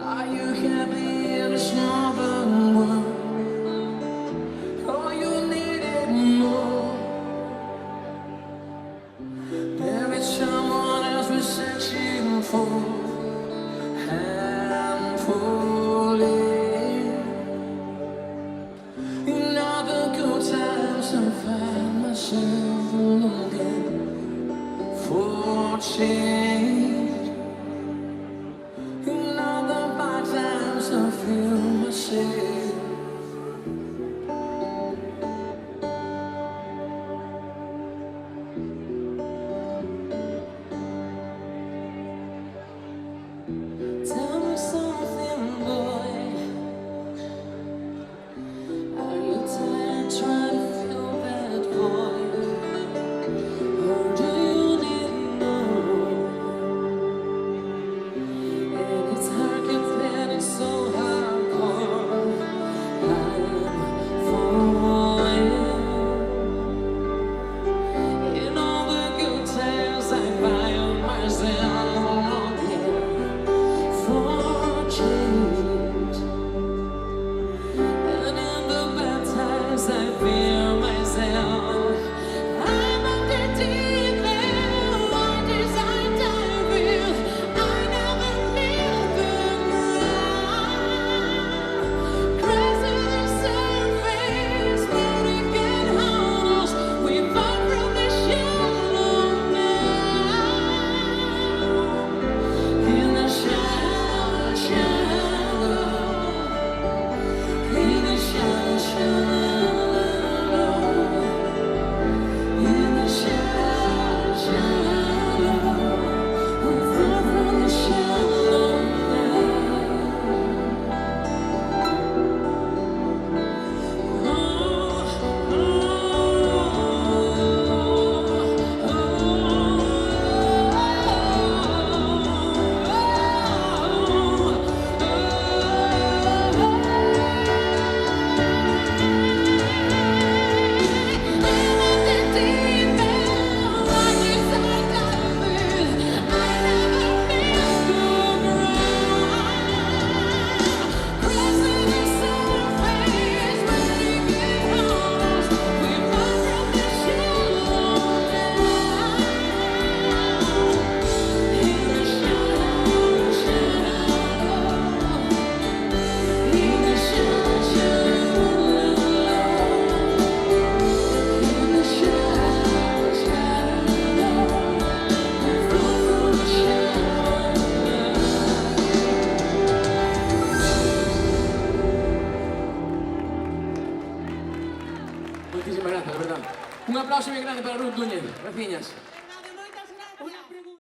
Are you happy in a smaller world? Or you need it more? There is someone else we're searching for, and pulling. In all the good times I find myself longing for change. In all the bad times I feel myself. Tell me something, boy. Are you tired trying to fill that void? Or do you need more? And it's hard comparing so hardcore. I'm falling. In all the good times I find myself longing for change. And in the bad times I feel myself. I'm up the deep end, waters I dive in. I never leave the ground. Crossing the surface, breaking hollows. We fall from the shallow now. In the shallow, shallow. In the shallow, shallow. In the shallow, shallow. We fall from the shallow now. Muchísimas gracias, de verdad. Un aplauso bien grande para Ruth Núñez. Gracias.